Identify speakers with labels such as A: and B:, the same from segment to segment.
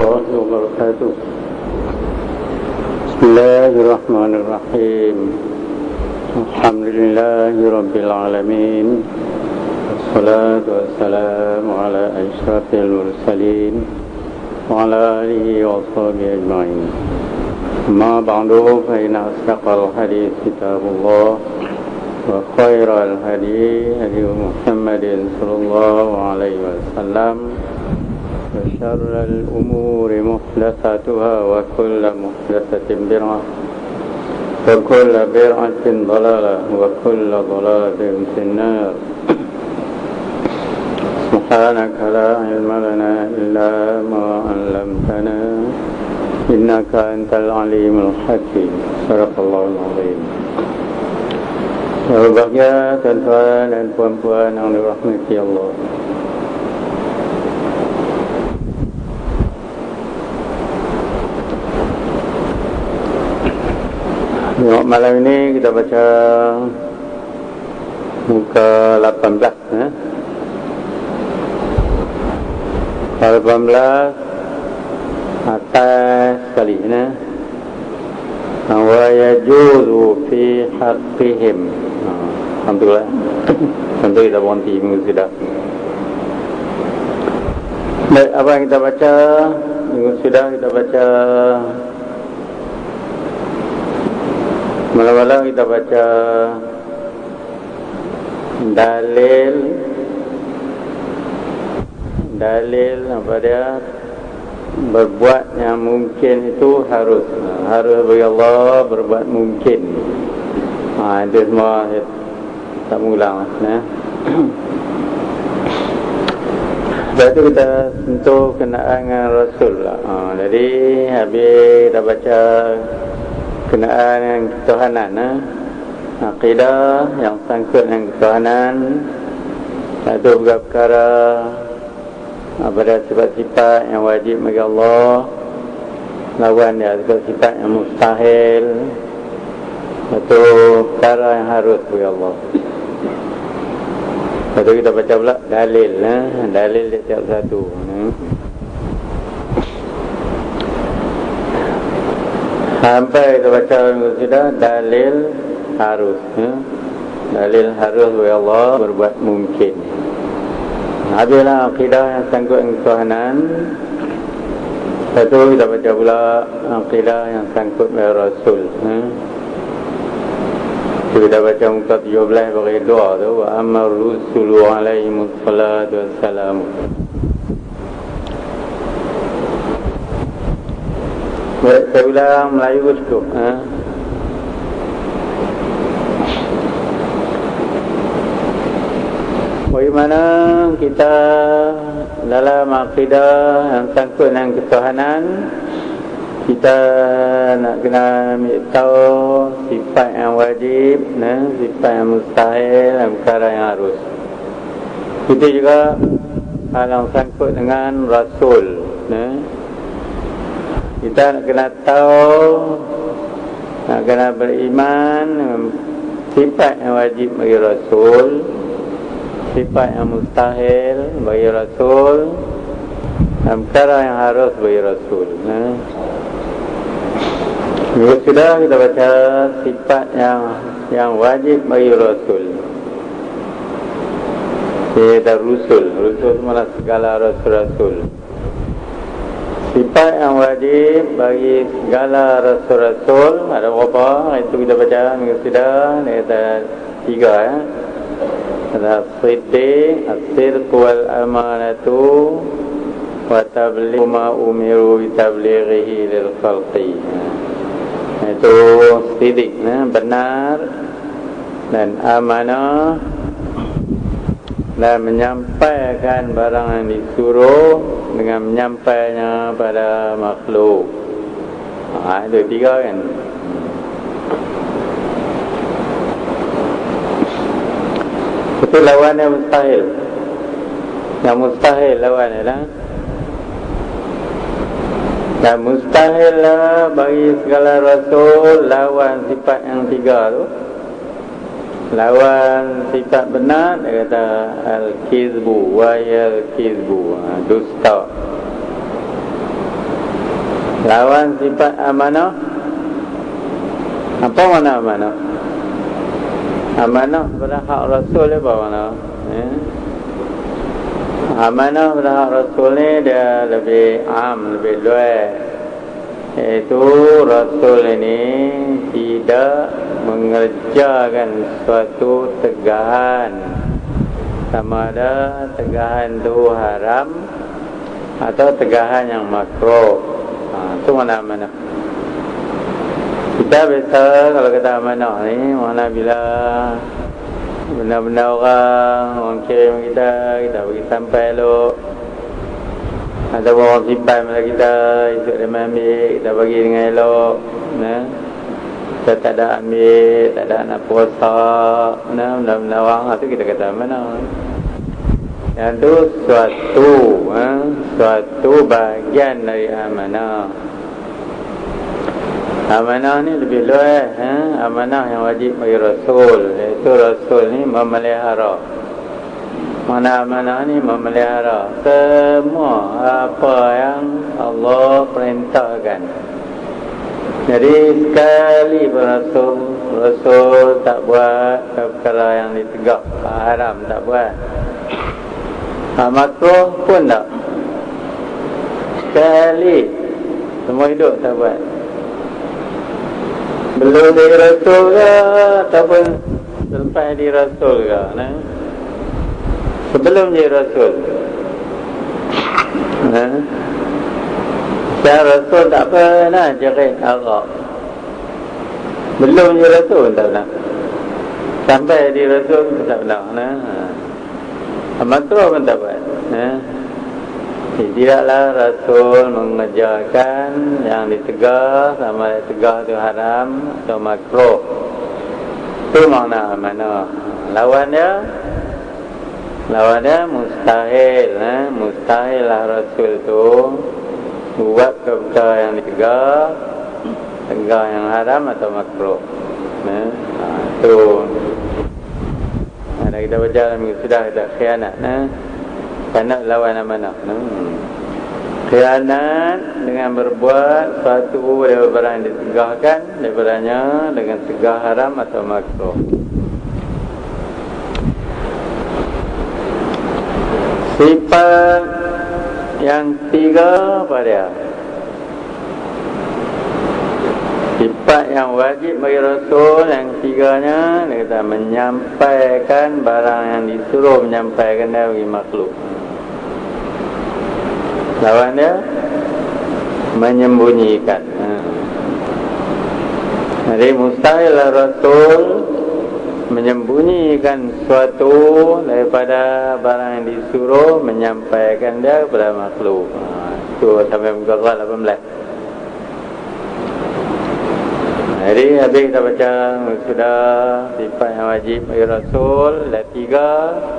A: الله وبركاته. بسم الله الرحمن الرحيم. الحمد لله رب العالمين، والصلاة والسلام على أشرف المرسلين وعلى آله وصحبه أجمعين. أما بعد، فإن أصدق الحديث كتاب الله، وخير الهدي هدي محمد صلى الله عليه وسلم، وشر الأمور محدثاتها، وكل محدثة بدعة، وكل بدعة ضلالة، وكل ضلالة في النار. سبحانك لا علم لنا إلا ما علمتنا، إنك أنت العليم الحكيم. صدق الله العظيم. Berbahagia tuan-tuan dan puan-puan yang dirahmati Allah. Malam ini kita baca muka 18 18 atas sekali wa yajuzu fi haqqihim. Alhamdulillah. Tentu kita berhenti minggu sudah. Baik, apa yang kita baca minggu sudah kita baca. Malam-malam kita baca dalil apa dia, berbuat yang mungkin itu harus bagi Allah berbuat mungkin. Itu semua tak mengulang Lepas itu kita sentuh kenaan dengan Rasul lah. Jadi habis kita baca kenaan yang ketuhanan, akidah yang sangkut dengan ketuhanan, itu perkara pada sifat-sifat yang wajib bagi Allah, lawan dia sifat-sifat yang mustahil, itu perkara yang harus bagi Allah. Lepas itu kita baca pula dalil, dalil dia tiap satu. Sampai kita baca sudah dalil harus, dalil harus bagi Allah berbuat mungkin. Habislah akidah yang sangkut dengan ketuhanan. Lepas itu kita baca pula akidah yang sangkut dengan Rasul. Kita baca muka 17 bagi doa tu, wa amar rusulu alaihimus salatu wassalamu. Saya ulang Melayu cukup. Bagaimana kita dalam akidah yang sangkut dengan ketuhanan, kita nak kena ambil tahu sifat yang wajib, sifat yang mustahil, dan perkara yang harus. Kita juga hal yang sangkut dengan Rasul. Kita nak kena tahu, nak kena beriman dengan sifat yang wajib bagi Rasul, sifat yang mustahil bagi Rasul, dan perkara yang harus bagi Rasul. Sudah kita baca sifat yang wajib bagi Rasul. Kita Rasul malah segala Rasul-Rasul. Sifat yang wajib bagi segala Rasul-Rasul ada berapa? Itu kita baca minggu sudah. Ada 3 Ada siddiq, as-sidq wal amanatu, wa tablighu ma umiru bi tablighihi lil khalqi. Itu siddiq, benar, dan amanah, dan menyampaikan barang yang disuruh dengan menyampaikannya pada makhluk. Itu 3 kan. Itu lawan yang mustahil. Yang mustahil lawan adalah, dan mustahil lah bagi segala Rasul lawan sifat yang 3 tu. Lawan sifat benar, dia kata al-kizbu wa al-kizbu, dusta. Lawan sifat amanah. Apa mana amanah? Amanah pada hak Rasul apa mana? Amanah pada hak Rasul ni dia lebih lebih luas. Iaitu Rasul ini tidak mengerjakan suatu tegahan, sama ada tegahan itu haram atau tegahan yang makruh. Itu mana amanah. Kita biasa kalau kata amanah ni, mana bila benda-benda orang kirim kita bagi sampai elok, atau orang simpan pada kita, esok dia ambil, kita bagi dengan elok, kita tak ada ambil, tak ada nak puasa, benda-benda orang, itu kita kata amanah. Yang itu suatu bahagian dari amanah. Amanah ni lebih luas, amanah yang wajib bagi Rasul, iaitu Rasul ni memelihara. Mana amanah ni memelihara semua apa yang Allah perintahkan. Jadi sekali Rasul tak buat perkara yang ditegak, haram tak buat, makruh pun tak. Sekali semua hidup tak buat. Belum jadi Rasul ke ataupun selepas jadi Rasul ke, sebelum jadi Rasul, Rasul tak pernah jerit arak. Belum jadi Rasul tak pernah, sampai jadi Rasul tak pernah. Makruh pun tak buat. Tidaklah Rasul mengejarkan yang ditegah, sama ada tegah itu haram atau makruh. Itu makna amanah. Lawan dia mustahil. Mustahillah Rasul itu buat perkara yang ditegah, tegah yang haram atau makruh. Itu ada kita baca dalam minggu sudah ada khianat. Khianat lawan amanah. Khianat dengan berbuat suatu daripada barang yang ditegahkan, daripadanya dengan tegah haram atau makruh. Sifat yang tiga pada sifat yang wajib bagi Rasul, yang tiganya dia kata menyampaikan barang yang disuruh menyampaikan dia bagi makhluk. Lawan dia menyembunyikan. Jadi mustahillah Rasul menyembunyikan suatu daripada barang yang disuruh menyampaikan dia kepada makhluk. Itu sampai muka surat 18. Jadi habis kita baca sudah sifat yang wajib bagi Rasul, ada 3.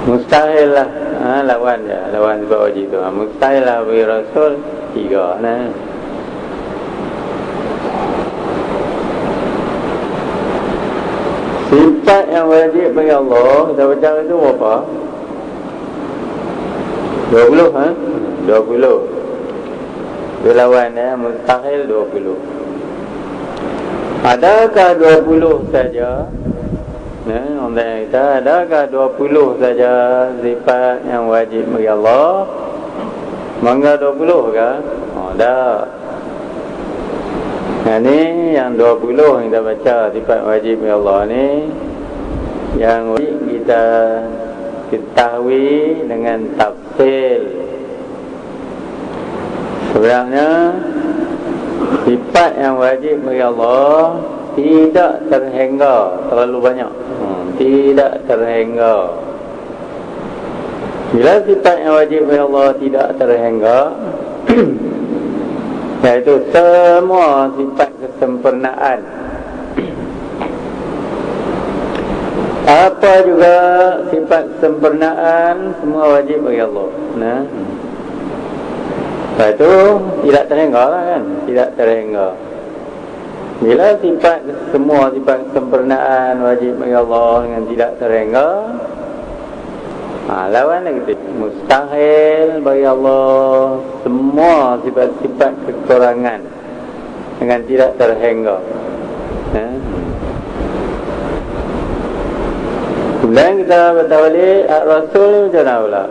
A: Mustahil lah, lawan dia, lawan sifat wajib tu. Mustahil lah bagi Rasul 3. Sifat yang wajib bagi Allah, kita baca itu berapa? 20, 20. Dia lawan dia, mustahil 20. Adakah 20 saja? Orang kita, adakah 20 saja sifat yang wajib bagi Allah? Mangga 20 ke? Tak. Ini yang 20 yang kita baca sifat wajib bagi Allah ni, yang wajib kita ketahui dengan tafsil. Sebenarnya sifat yang wajib bagi Allah tidak terhingga terlalu banyak. Tidak terhingga. Bila sifat yang wajib bagi Allah tidak terhingga, iaitu semua sifat kesempurnaan, apa juga sifat kesempurnaan, semua wajib bagi Allah. Lepas itu tidak terhingga lah kan, tidak terhingga. Bila semua sifat kesempurnaan wajib bagi Allah dengan tidak terhingga, Lawan lagi mustahil bagi Allah semua sifat-sifat kekurangan dengan tidak terhingga. Kemudian kita bertawali Rasul ni macam mana pula?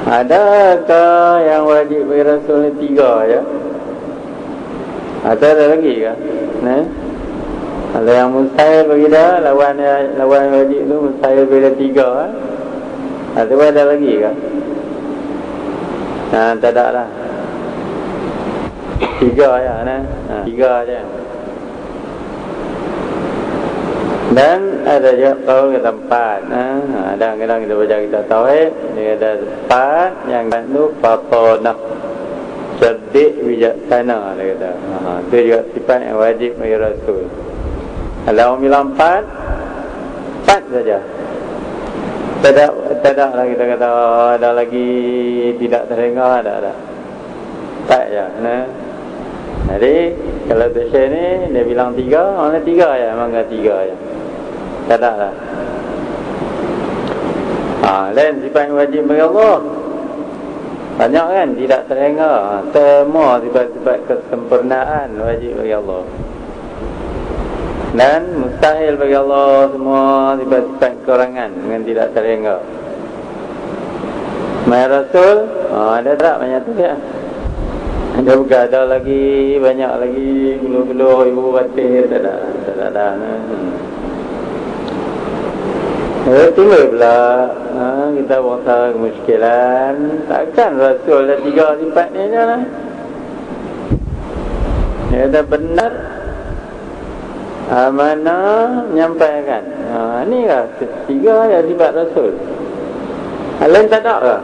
A: Adakah yang wajib bagi Rasul ni 3 je? Atau ada lagi ke? Kalau yang mustahil bagi dah, lawan wajib tu mustahil bagi dah 3 Atau ada lagi ke? Tak ada lah. 3 je 3 je. Dan ada juga kalau kita 4. Kadang-kadang kita baca kita tauhid, dia ada 4 yang itu fatonah, cerdik bijaksana, dia kata. Itu juga sifat yang wajib bagi Rasul. Kalau orang bilang 4 saja. Tak lah kita kata ada lagi tidak terdengar, ada. 4 je. Jadi kalau tu Syekh ni dia bilang 3, mana 3 je, memang 3 je. Tak ada lah. Lain sifat yang wajib bagi Allah banyak kan, tidak terhingga. Semua sifat-sifat kesempurnaan wajib bagi Allah. Dan mustahil bagi Allah semua sifat-sifat kekurangan dengan tidak terhingga. Mai Rasul, ada tak banyak tu ya? Ada bukan, ada lagi, banyak lagi, guluh-guluh, ibu batin, tak ada. Timbul pula kita berasa kemuskilan. Takkan Rasul ada 3 sifat ni je lah. Dia kata benar, amanah, menyampaikan. Ni lah 3 ya sifat Rasul. Lain tak ada ke?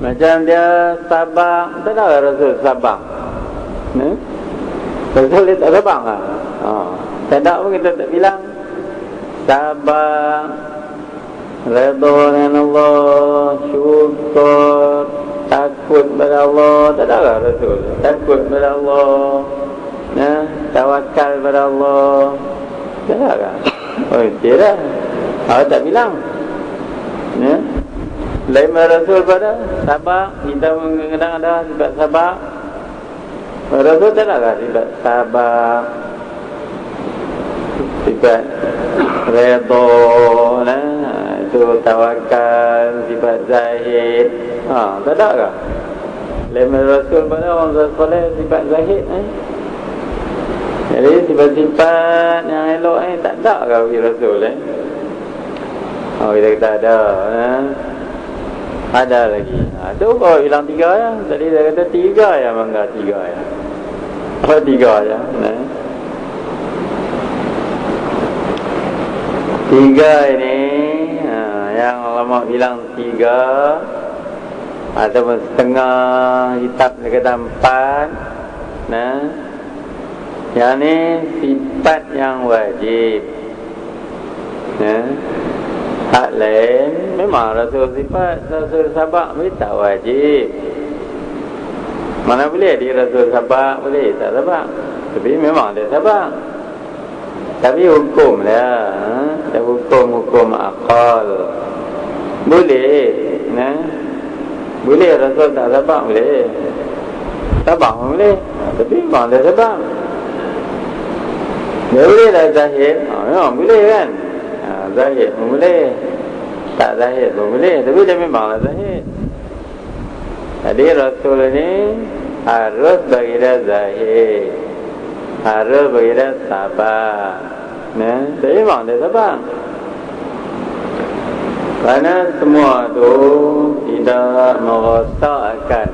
A: Macam dia sabar, tak ada ke Rasul sabar? Rasul dia tak sabar ke? Tak ada pun kita tak bilang. Sabar, redha dengan Allah, syukur, takut pada Allah. Tak ada ke Rasul? Takut pada Allah, tawakal pada Allah. Tak ada ke? Oh, tidak. Awak tak bilang. Lain Rasul pada sabar. Kita kadang ada sifat sabar. Rasul tak ada ke sifat sabar, sifat redha, itu tawakal, sifat zahid. Tak ada ke? Lain Rasul pada orang soleh sifat zahid. Jadi sifat-sifat yang elok tak ada ke bagi Rasul kita kata ada. Ada lagi. Tu kau bilang 3 ya. Tadi dia kata 3 ya, mangga 3 ya. Apa 3 ya? 3 ini yang ulama bilang 3 ataupun setengah kitab dia kata 4. Yang ni sifat yang wajib. Hak lain memang Rasul sifat Rasul sabar tapi tak wajib. Mana boleh dia Rasul sabar, boleh tak sabar. Tapi memang dia sabar. Tapi hukum dia, hukum akal. Boleh, boleh Rasul tak sabar, boleh. Sabar pun boleh. Tapi memang dia sabar. Dia boleh tak zahir? Memang boleh kan? Zahir pun boleh, tak zahir pun boleh. Tapi dia memanglah zahir. Jadi Rasul ni harus bagi dia zahir, harus bagi dia sabar. Jadi memang dia sabar. Kerana semua tu tidak merosakkan,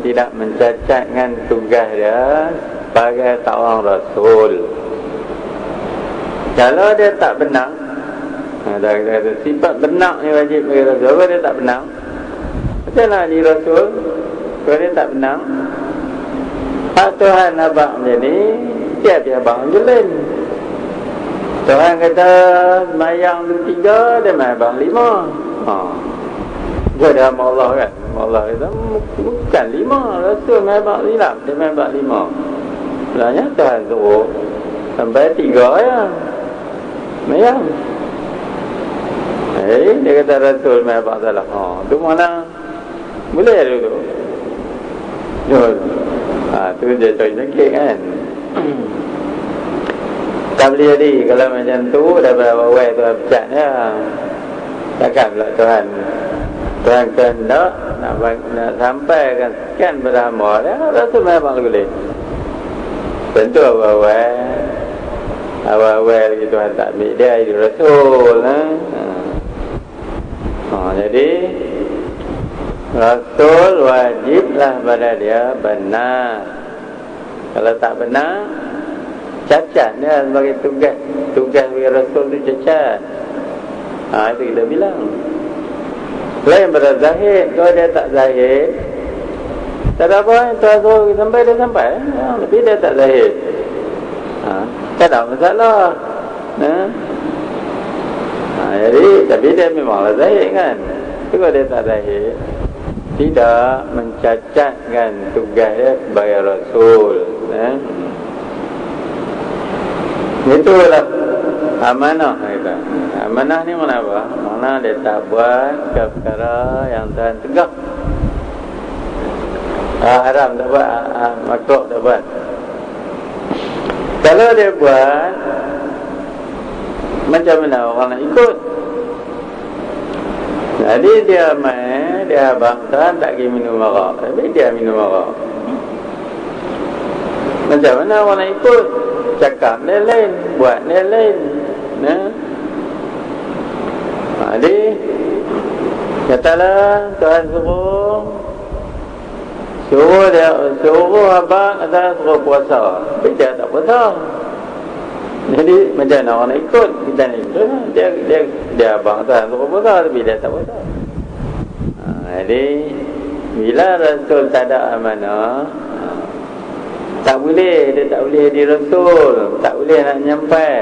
A: tidak mencacatkan tugas dia sebagai seorang Rasul. Kalau dia tak benar, dah kata sifat benar ni wajib bagi Rasul. Kalau dia tak benar, macam mana di Rasul? Kalau dia tak benar, hak Tuhan abang macam ni, tiap-tiap abang jelin. Tuhan kata mayang tu 3, dia main abang 5. Dia ada sama Allah kan? Allah kata bukan 5, Rasul main abang silap, dia main abang 5. Sebenarnya Tuhan suruh sampai 3 ya mayang. Jadi dia kata Rasul memang salah. Tu mana boleh ada tu. Tu dia cari sakit kan. Tak boleh jadi kalau macam tu dah berapa tu abjad dia. Takkan pula Tuhan kehendak nak sampaikan sekian pada hamba dia. Rasul memang boleh. Tentu awal-awal lagi Tuhan tak ambil dia jadi Rasul. Jadi Rasul wajiblah pada dia benar. Kalau tak benar, cacat dia sebagai tugas bagi Rasul tu cacat. Itu kita bilang. Lain pada zahid. Kalau dia tak zahid, tak ada apa, Tuhan suruh kita sampai, dia sampai. Tapi dia tak zahid, tak ada masalah. Jadi, tapi dia memanglah zahid kan. Tapi kalau dia tak zahid, tidak mencacatkan tugas dia sebagai Rasul. Itulah amanah kita. Amanah ni mana apa? Mana dia tak buat perkara yang Tuhan tegak. Haram tak buat, makruh tak buat. Kalau dia buat, macam mana orang nak ikut? Jadi dia main, dia abang Tuhan tak pergi minum arak, tapi dia minum arak. Macam mana orang nak ikut? Cakap dia lain, buat dia lain. Jadi katalah Tuhan suruh abang kata suruh puasa, tapi dia tak puasa. Jadi macam mana orang nak ikut? Kita ni dia abang Tuhan suruh puasa, tapi dia tak puasa. Jadi bila Rasul tak ada amanah, tak boleh, dia tak boleh jadi Rasul, tak boleh nak menyampai.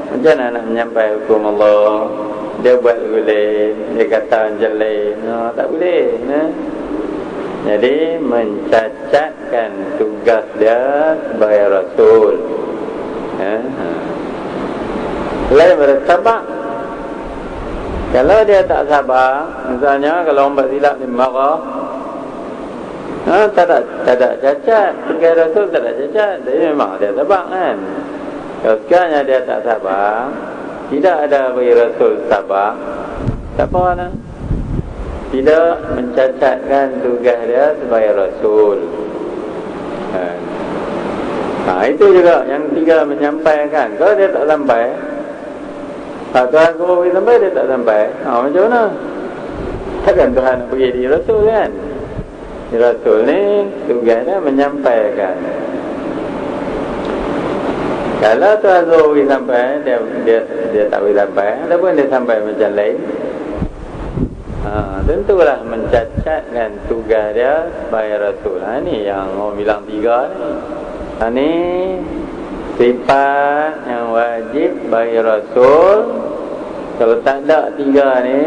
A: Macam mana nak menyampai hukum Allah? Dia buat boleh, dia kata macam lain, tak boleh. Jadi mencacatkan tugas dia sebagai Rasul. Lain bersabar. Kalau dia tak sabar, misalnya kalau orang buat silap dia marah, tak ada cacat. Tugas Rasul tak ada cacat. Jadi memang dia sabar kan. Kalau sekiranya dia tak sabar, tidak ada bagi Rasul sabar, tak apa lah. Tidak mencacatkan tugas dia sebagai Rasul. Itu juga yang tiga menyampaikan. Kalau dia tak sampai, Tuhan suruh pergi sampai, dia tak sampai, macam mana? Takkan Tuhan nak pergi di Rasul kan? Di Rasul ni tugasnya menyampaikan. Kalau Tuhan suruh pergi sampai, dia tak pergi sampai, ataupun dia sampai macam lain, tentulah mencacatkan tugas dia sebagai Rasul. Ini yang orang bilang tiga ni. Ini sifat yang wajib bagi Rasul. Kalau tak ada tiga ni,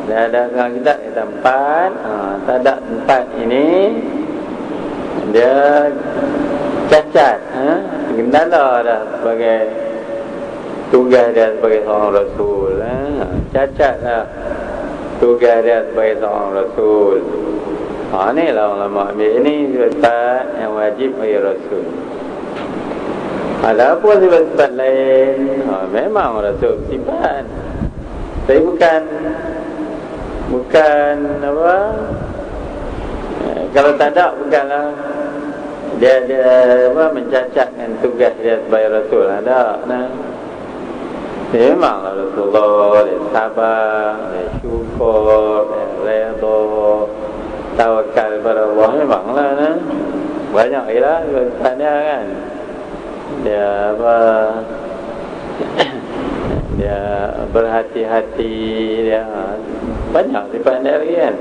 A: dah ada dalam kitab kita empat, tak ada empat ini, dia cacat, kendala dah sebagai tugas dia sebagai seorang Rasul. Cacat lah tugas dia sebagai seorang Rasul. Ini lah ulama ambil ini sifat yang wajib bagi Rasul. Ada apa sifat-sifat lain? Memang Rasul sifat, tapi bukan apa? Kalau tak ada, bukanlah dia apa mencacatkan tugas dia sebagai Rasul. Ada. Memanglah Rasulullah dia sabar, dia syukur, dia redha, tawakal pada Allah. Memanglah banyak lah sifat dia kan. Dia apa? Dia berhati-hati, dia banyak sifat dia lagi kan.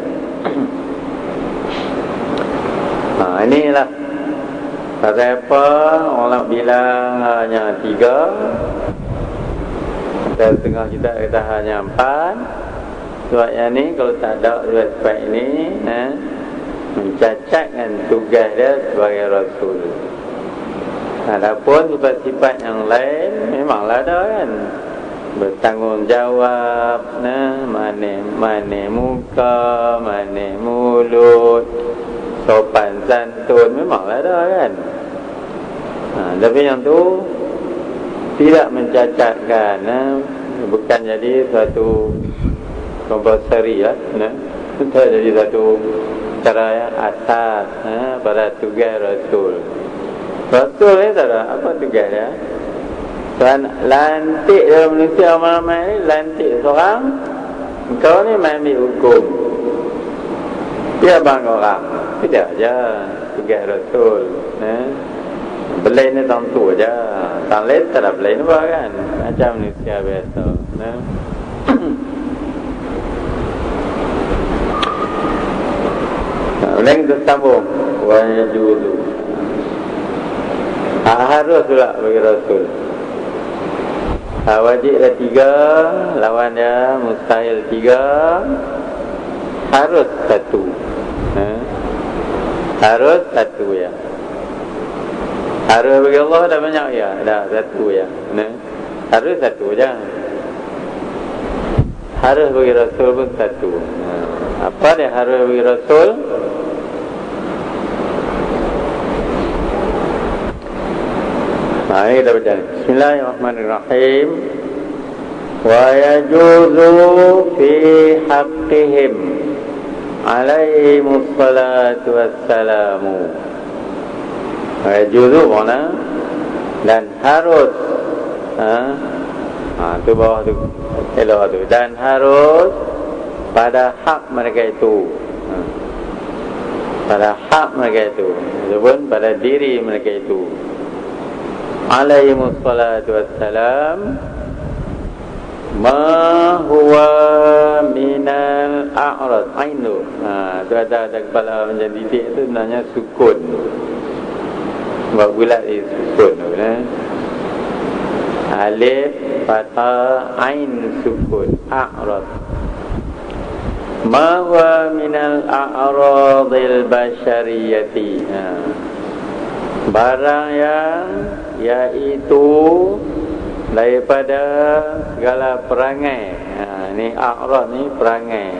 A: Inilah pasal apa orang bilang hanya 3, dan setengah kita kata hanya 4. Sebab yang ni kalau tak ada dua sifat ini, mencacatkan tugas dia sebagai Rasul. Adapun sifat-sifat yang lain memanglah ada kan. bertanggungjawab, mana muka, mana mulut, sopan santun, memanglah dah kan. Tapi yang tu tidak mencacatkan, bukan jadi satu compulsory lah, tidak jadi satu cara yang asas pada tugas Rasul. Rasul ni tak ada apa tugas dia. Tuan lantik dalam manusia ramai ni, lantik seorang, kau ni main ambil hukum. Dia bang orang, tidak je tugas Rasul. Belai ni tentu je, tak lain tak ada belai ni apa kan, macam manusia biasa. Lain kita sambung, wajudu. Harus pula bagi Rasul. Wajib dah 3, lawan dia mustahil 3, harus 1. Harus 1 ya. Harus bagi Allah dah banyak ya, dah 1 ya. Harus 1 je. Harus bagi Rasul pun 1. Apa dia harus bagi Rasul? Ini kita baca. Bismillahirrahmanirrahim. Wa yajuzu fi haqqihim alaihimus salatu wassalamu. Wa yajuzu mana? Dan harus. Tu bawah tu. Elok tu. Dan harus pada hak mereka itu. Pada hak mereka itu. Ataupun pada diri mereka itu. Alaihimus salatu wassalam, ma huwa minal a'rad ainu. Tu ada kepala macam titik tu sebenarnya sukun. Buat bulat ni sukun tu alif fathah ain sukun a'rad. Ma huwa minal a'radil basyariyati. Barang yang iaitu daripada segala perangai. Ni a'rad ni perangai.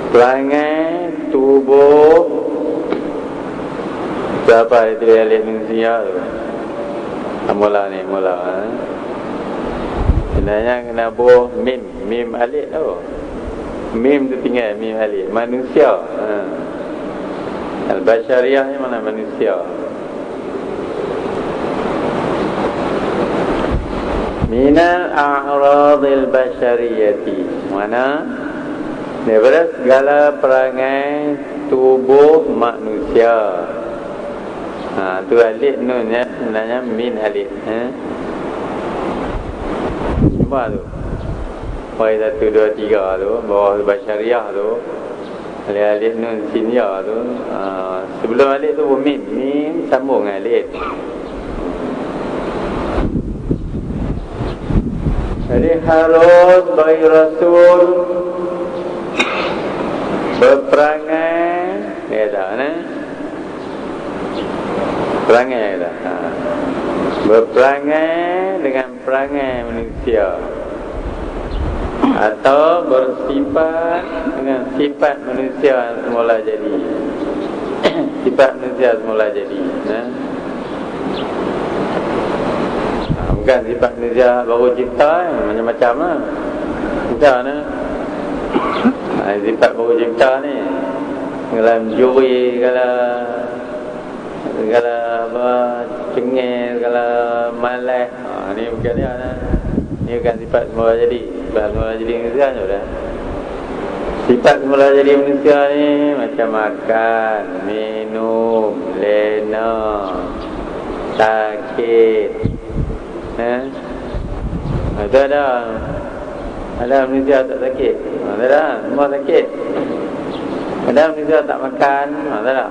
A: Perangai tubuh. Siapa itu yang lihat manusia tu? Mula ni, mula. Sebenarnya kena buh mim alif tu. Mim tu tinggal, mim alif. Manusia. Al-Basyariyah ni mana manusia? Minal a'radil basyariyati. Mana? Daripada segala perangai tubuh manusia. Tu alif nun ya, sebenarnya min alif. Cuba tu. Poin 1, 2, 3 tu, bawah basyariyah tu. Alif nun sinya tu. Sebelum alif tu mim sambung alif. Jadi harus bagi Rasul berperangai, ya dah, perangai dah. Berperangai dengan perangai manusia, atau bersifat dengan sifat manusia semula jadi. Sifat manusia semula jadi. Bukan sifat manusia baru cipta, macam-macam lah. Bukan sifat baru cipta ni, kalau mencuri, kalau apa, cengeng, kalau malas, ni bukan dia lah. Ni bukan sifat semula jadi. Sifat semula jadi manusia je dah. Sifat semula jadi manusia ni macam makan, minum, lena, sakit. Ada manusia tak sakit, ada semua sakit. Ada manusia tak makan, ada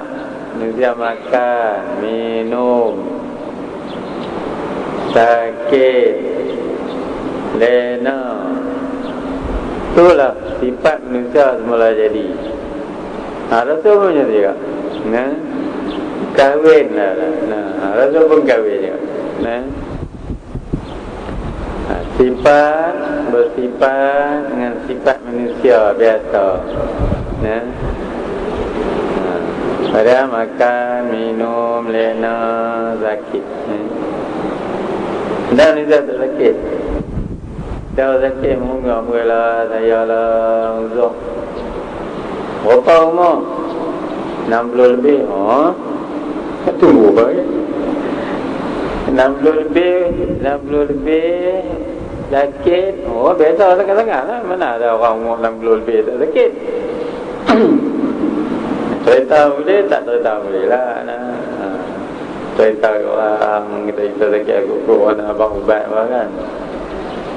A: manusia makan, minum, sakit, lena. Itulah sifat manusia semula jadi. Rasul pun macam juga. Kahwin lah. Rasul pun kahwin juga. Sifat bersifat dengan sifat manusia biasa. Ya. Pada makan, minum, lena, sakit. Dan ini tak sakit. Dah sakit mula saya lah uzur. Berapa umur? 60 lebih. Tunggu bagi. 60 lebih sakit. Biasa sangat-sangat lah. Mana ada orang umur 60 lebih tak sakit. Cerita boleh, tak cerita boleh lah. Cerita orang kita sakit aku nak abang ubat kan.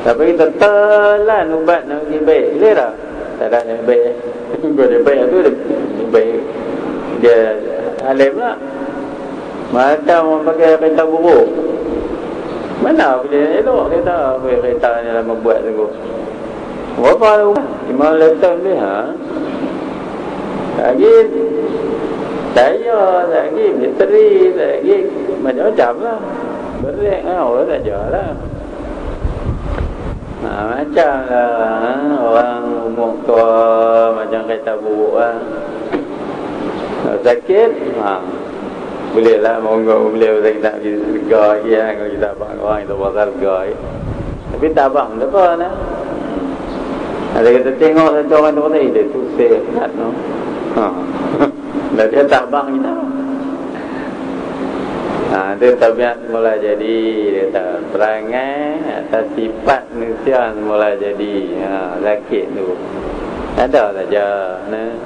A: Tapi kita telan ubat nak pergi baik. Boleh tak? Tak ada yang baik. Kalau dia baik tu dia baik. Dia alim lah. Macam orang pakai kereta buruk. Mana boleh elok kereta. Kereta ni lah membuat sungguh. Berapa lah ubat? 5 tahun boleh ha? Lagi daya, lagi bateri, lagi macam-macam lah. Berik orang tak jual lah. Macam lah orang umur tua macam kereta buruk lah. Sakit boleh lah monggok boleh kita nak pergi lega lagi lah. Kalau kita abang orang kita pasal lega lagi. Tapi tak abang tak apa lah. Ada kita tengok satu orang tu dia tu sehat no. Dan dia tak abang kita. Dia tabiat mula jadi. Dia tak perangai atas sifat manusia mula jadi. Sakit tu ada saja nah.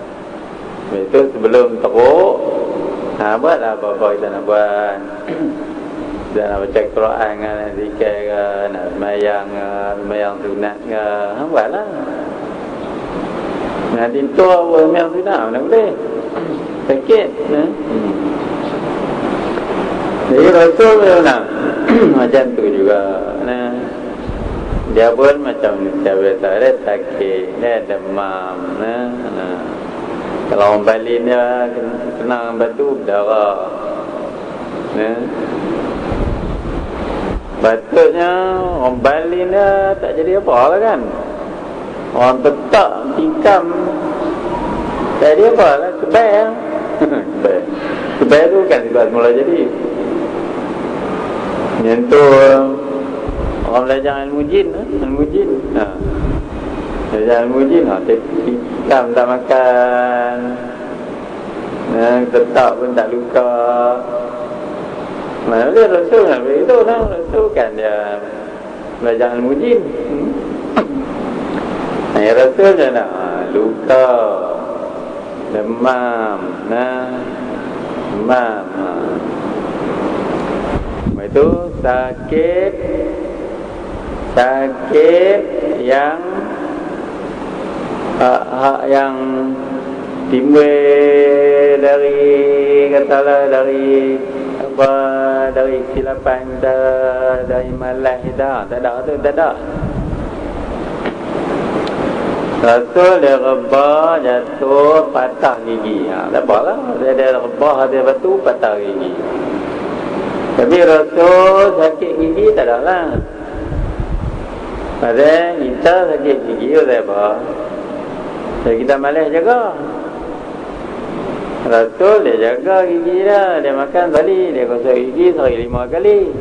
A: Itu sebelum teruk buatlah apa-apa kita nak buat. Kita nak baca Quran ke, nak zikir ke, nak semayang sunat ke, buatlah. Nanti tu semayang sunat mana boleh. Sakit nah. Jadi Rasul nak macam tu juga nah. Dia pun macam manusia biasa. Dia sakit, dia demam nah. Kalau orang Bali dia kena batu berdarah nah. Patutnya orang Bali dia tak jadi apa lah kan. Orang tetap tikam tak jadi apa lah. Kebaik Kebaik tu kan sebab mula jadi. Yang tu orang belajar ilmu jin. Belajar ilmu jin tikam tak makan, tetap pun tak luka. Mana dia Rasul nak begitu lah. Rasul kan dia belajar ilmu jin. Rasul dia nak luka, demam, demam. Itu sakit yang yang timbul dari katalah dari apa, dari kesilapan kita, dari malas kita, tak ada. Rasul dia rebah jatuh patah gigi. Tak apalah, dia rebah dia batu patah gigi. Tapi Rasul sakit gigi tak ada lah. Padahal kita sakit gigi oleh apa? Jadi kita malas jaga. Rasul dia jaga gigi dia. Dia makan sekali, dia gosok gigi sehari 5 kali.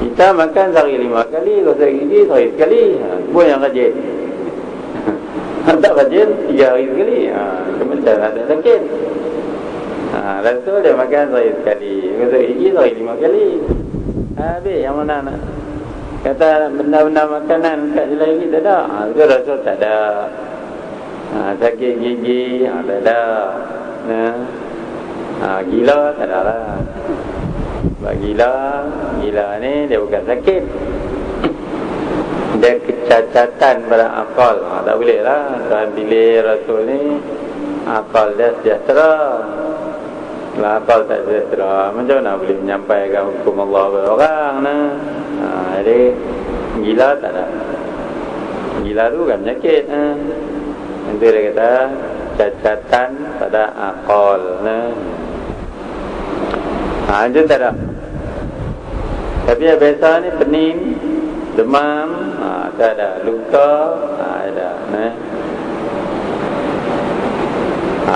A: Kita makan sehari 5 kali, gosok gigi sehari sekali. Pun yang rajin. Tak rajin 3 hari sekali. Macam tak sakit. Rasul dia makan sehari sekali, gosok gigi sehari 5 kali. Habis yang mana nak kata benda-benda makanan kat jalan gigi tak ada. Itu Rasul tak ada. Sakit gigi tak ada. Gila tak ada lah. Sebab gila ni dia bukan sakit, dia kecacatan pada akal. Tak boleh lah Tuhan pilih Rasul ni akal dia sejahtera. Kalau akal tak sejahtera, macam mana boleh menyampaikan hukum Allah kepada orang nah. Jadi gila tak ada. Gila tu kan penyakit. Nanti dia kata cacatan pada akal nah. Itu tak ada. Tapi yang biasa ni pening demam, tak ada. Luka, ada.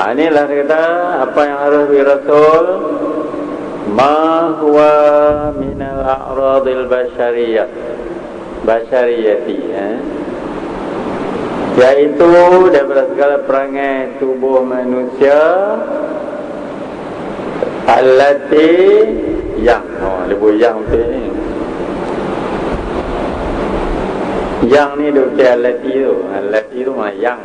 A: Inilah dia kata apa yang harus Rasul, ma huwa minal a'radil basyariyati, iaitu daripada segala perangai tubuh manusia, allati yang, lebih yang betul ni. Yang ni duk allati tu. Allati tu mana yang.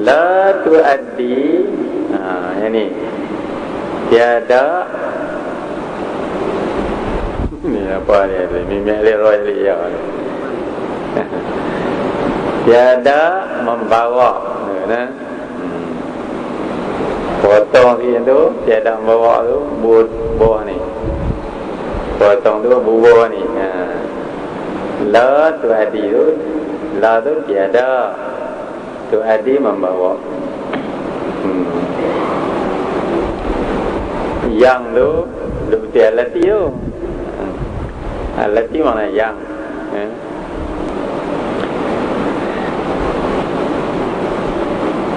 A: La tuaddi, yang ni. Tiada. Ni apa ni? Mimik leroy dia. Tiada membawa. Potong tu, tiada membawa tu, buah ni. Potong tu, buah ni. La tuaddi tu, la tu tiada, tuaddi membawa. Yang tu, lebih alati tu. Alati mana yang?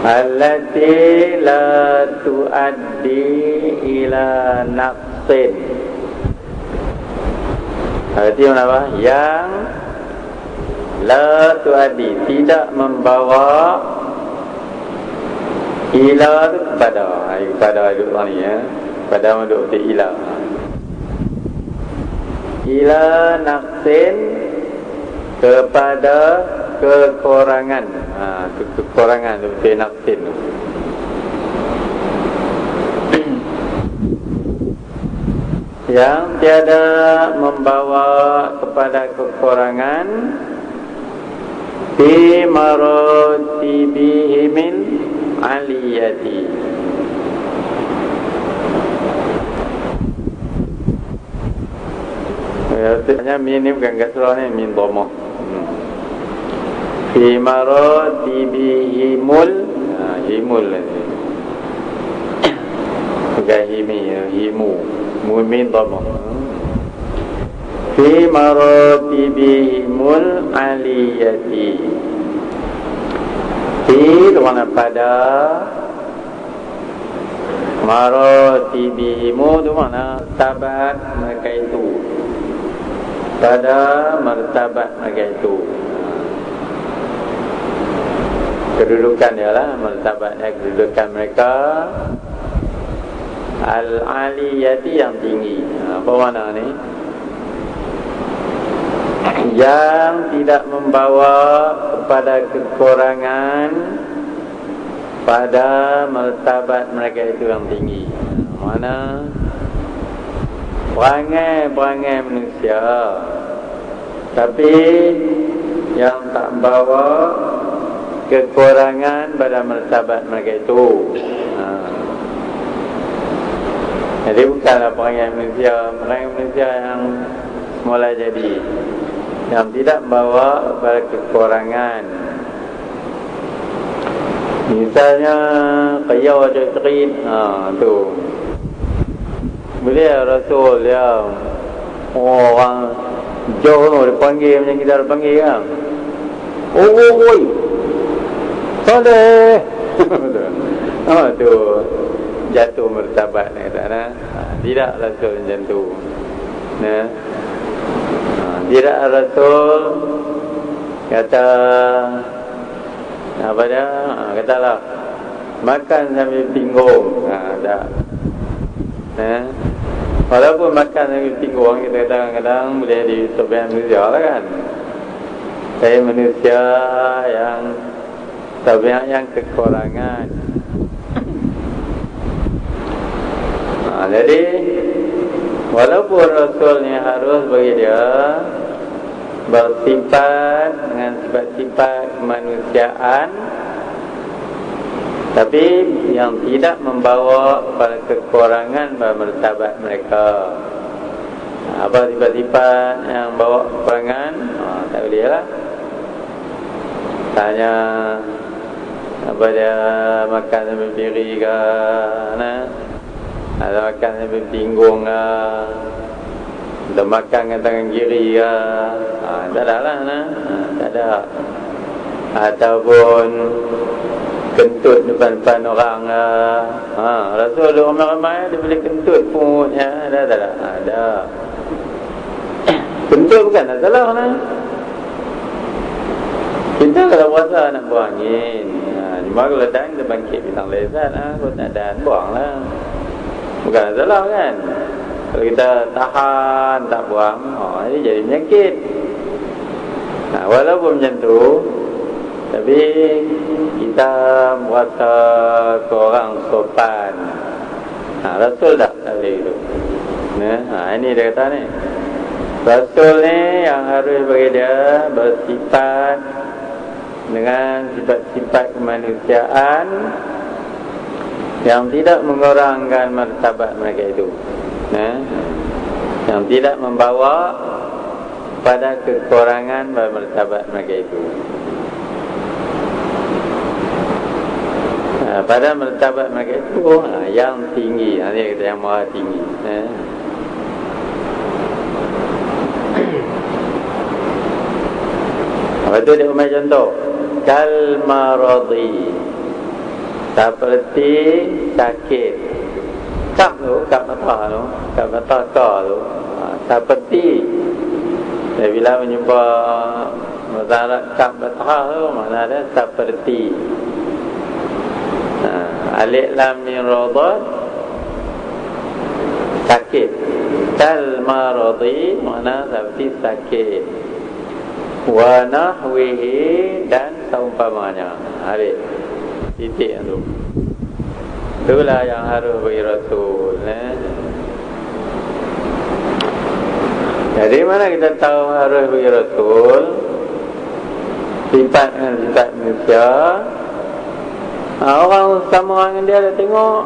A: Allati la tuaddi ila naqsin. Arti apa? Yang la tuaddi, tidak membawa ila tu kepada duduk ni pada duduk di ila naqsin, kepada kekurangan. Kekurangan tu betul naqsin tu. Yang tiada membawa kepada kekurangan fi maratibihi min aliyati. Artinya min ni bukan kasrah ni, min dhamma. Fi maratibihi mul, himul ni. Bukan himu. Min dhamma. Fi maratibihimul aliyati. Fi tu mana pada, maratibihimu tu mana martabat mereka itu, pada martabat mereka itu. Kedudukan dia lah, martabatnya kedudukan mereka. Al-aliyati, yang tinggi. Apa mana ni? Yang tidak membawa kepada kekurangan pada martabat mereka itu yang tinggi. Mana? Perangai manusia, tapi yang tak membawa kekurangan pada martabat mereka itu. Jadi bukanlah perangai manusia yang semula jadi, yang tidak membawa kepada kekurangan. Misalnya qiyau al-taqid, tu beliau Rasul yang orang jauh tu dipanggil macam kita dipanggil kan. Oi, Saleh. Tu jatuh martabat ni tak nak. Tidak Rasul macam tu. Tidak Rasul kata apa dia? Katalah makan sambil bingung. Tak. Walaupun makan sambil bingung, kita kadang-kadang boleh disobek manusia lah kan. Saya manusia yang tabiat yang kekurangan. Jadi walaupun Rasulnya harus bagi dia bersifat dengan sifat-sifat kemanusiaan, tapi yang tidak membawa kepada kekurangan pada martabat mereka. Apa sifat-sifat yang bawa kekurangan? Tak boleh lah. Tanya apa dia makan sambil diri ke, ada makan sambil tinggung ke, Kita makan dengan tangan kiri ke, tak ada lah, tak ada. Ataupun kentut depan-depan orang ke. Rasul ramai-ramai dia boleh kentut punggutnya. Ada. Kentut bukan tak salah lah. Kita kalau puasa nak buang angin, cuma kalau dah kita bangkit bintang lezat kalau tak ada, buang lah. Bukan salah kan. Kalau kita tahan tak buang, ini jadi penyakit. Walaupun macam tu, tapi kita merasa ke orang sopan. Rasul tak boleh itu. Ini dia kata ni, Rasul ni yang harus bagi dia bersifat dengan sifat-sifat kemanusiaan yang tidak mengurangkan martabat mereka itu, yang tidak membawa pada kekurangan martabat mereka itu. Pada martabat mereka itu yang tinggi, ini kata yang maha tinggi. Lepas tu dia umai contoh, kal maradi, seperti sakit. Kap mata tu, seperti. Bila menyebut masalah kap mata tu, mana ada seperti. Alif lam mim radat, sakit. Kal maradi, mana seperti sakit. Wa nahwihi, dan seumpamanya. Alif titik tu. Itulah yang harus bagi Rasul. Jadi mana kita tahu harus bagi Rasul? Sifat dengan sifat manusia. Orang sama dengan dia tengok.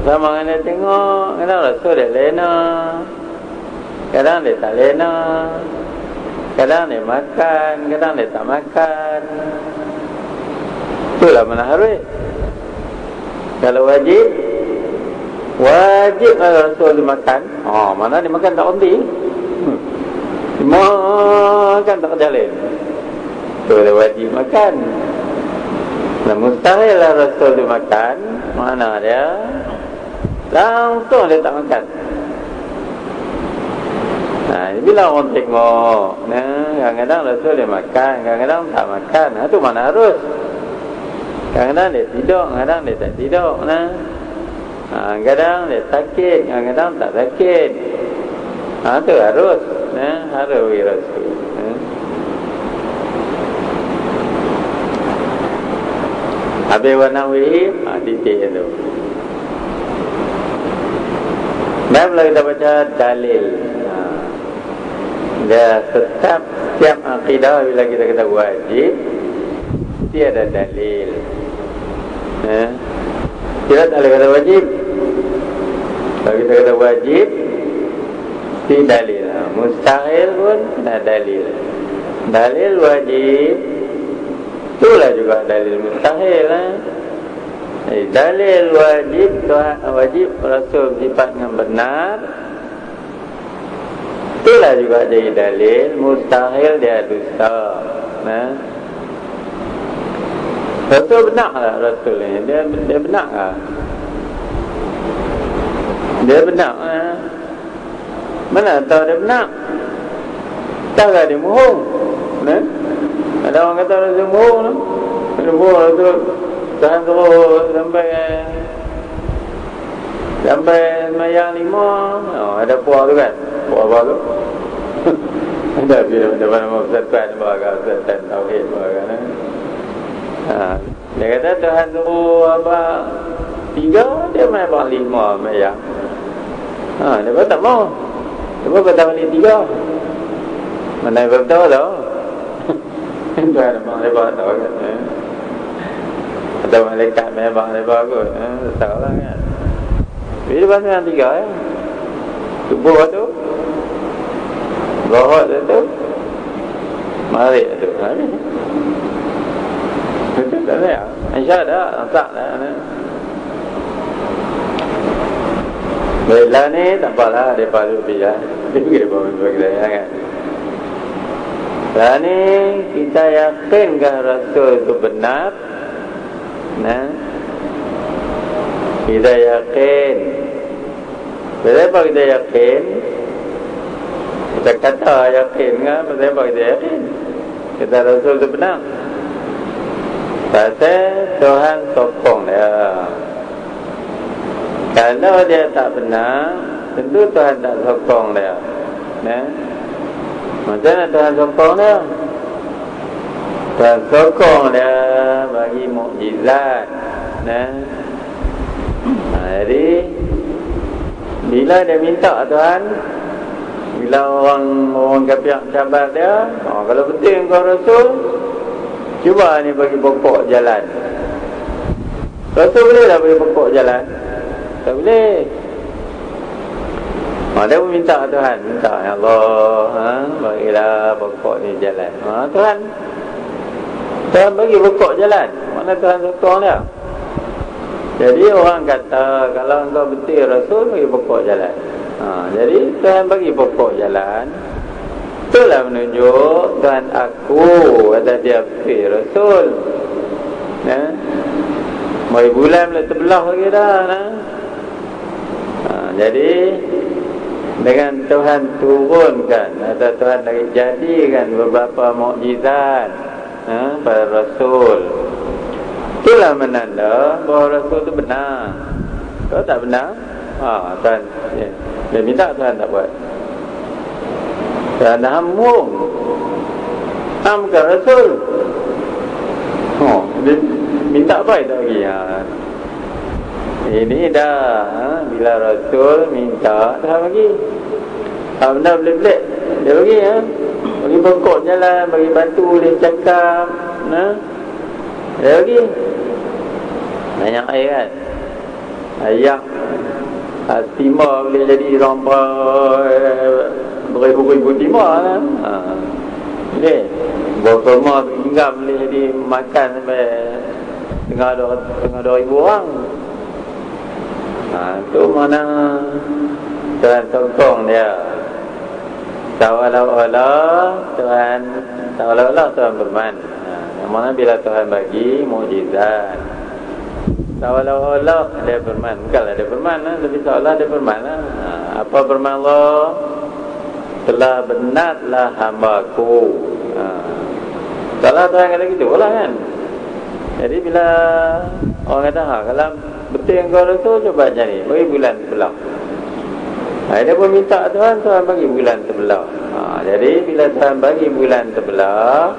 A: Sama dengan dia tengok. Kadang Rasul dia lena, kadang dia tak lena, kadang dia makan, kadang dia tak makan. Itulah mana harus. Kalau wajib kalau Rasul dia makan, mana dia makan tak berhenti. Makan tak jalan. Itu dia wajib makan. Dan mustahil lah Rasul dia makan, mana dia langsung dia tak makan. Bila orang tengok, kadang-kadang Rasul dia makan, kadang-kadang tak makan. Itu mana harus. Kadang-kadang dia tidur, kadang dia tak tidur. Kadang dia sakit, kadang-kadang tak sakit. Itu harus. Harus bagi Rasul. Habis warnawi, titik tu. Baik, bila kita baca dalil. Dia tetap setiap akidah bila kita kata wajib, dia ada dalil. Kita tak boleh kata wajib. Kalau kita kata wajib, mesti dalil. Mustahil pun ada dalil. Dalil wajib, itulah juga dalil mustahil. Dalil wajib, wajib Rasul sifat dengan benar, itulah juga jadi dalil. Mustahil dia dusta. Rasul benar lah. Rasul ni dia benar lah. Dia benar lah. Mana tahu dia benar? Taklah dia bohong. Ada orang kata Rasul bohong tu. Dia bohong Rasul tahan terus sampai semayang 5. Ada puah tu kan? Puah apa tu? Ada bila nama persatuan persatuan tauhid kan. Dia kata Tuhan suruh apa 3, dia main bang 5 semayang. Dia kata tak mau. Dia kata balik 3. Mana yang betul tau? Tuhan abang lebar tau kan. Atau malaikat main bang lebar kot. Tak tahu lah kan. Bila lepas semayang 3 subuh tu, Zuhur tu, Maghrib tu. Betul tak saya? InsyaAllah tak lah. Baiklah ni tak apalah, mereka lebih ya. Dia pergi mereka kan. Lah ni kita yakinkah Rasul itu benar? Nah, kita yakin. Kenapa kita yakin? Kita kata yakin kan? Kenapa kita yakin? Kita Rasul itu benar. Pasal Tuhan sokong dia. Kalau dia tak benar, tentu Tuhan tak sokong dia. Nah, macam mana Tuhan sokong dia? Tuhan sokong dia bagi mukjizat. Nah, jadi bila dia minta Tuhan, bila orang kafir cabar dia, kalau penting kau Rasul, cuba ni bagi pokok jalan. Rasul boleh tak bagi pokok jalan? Tak boleh. Dia pun minta Tuhan, minta ya Allah, bagilah pokok ni jalan. Tuhan bagi pokok jalan. Mana Tuhan sokong dia? Jadi orang kata kalau engkau betul Rasul, bagi pokok jalan. Jadi Tuhan bagi pokok jalan. Itulah menunjuk Tuhan aku kata dia betul Rasul. Bagi bulan boleh terbelah lagi dah. Jadi dengan Tuhan turunkan atau Tuhan lagi jadikan beberapa mukjizat pada Rasul, itulah menanda bahawa Rasul itu benar. Kalau tak benar, Tuhan dia minta Tuhan tak buat. Tuhan dah hamkan Rasul. Dia minta apa itu lagi? Ini dah bila Rasul minta Tuhan bagi. Benda belik-belik dia bagi bagi pokok jalan, bagi batu boleh cakap, dia bagi. Banyak air kan. Ayak timah boleh jadi sampai beribu-ribu timah lah. Boleh. Berkemah hingga boleh jadi makan sampai tengah 2,000 orang. Itu mana Tuhan sokong dia. Seolah-olah Tuhan berman. Yang mana bila Tuhan bagi mukjizat, seolah-olah dia berman. Bukanlah dia berman, tapi seolah dia berman. Apa firman Allah? Telah benarlah hamba-Ku. Seolah Tuhan kata gitu lah kan. Jadi bila orang kata kalau betul yang kau Rasul, coba cari bagi bulan sebelah. Dia pun minta Tuhan bagi bulan sebelah. Jadi bila Tuhan bagi bulan sebelah,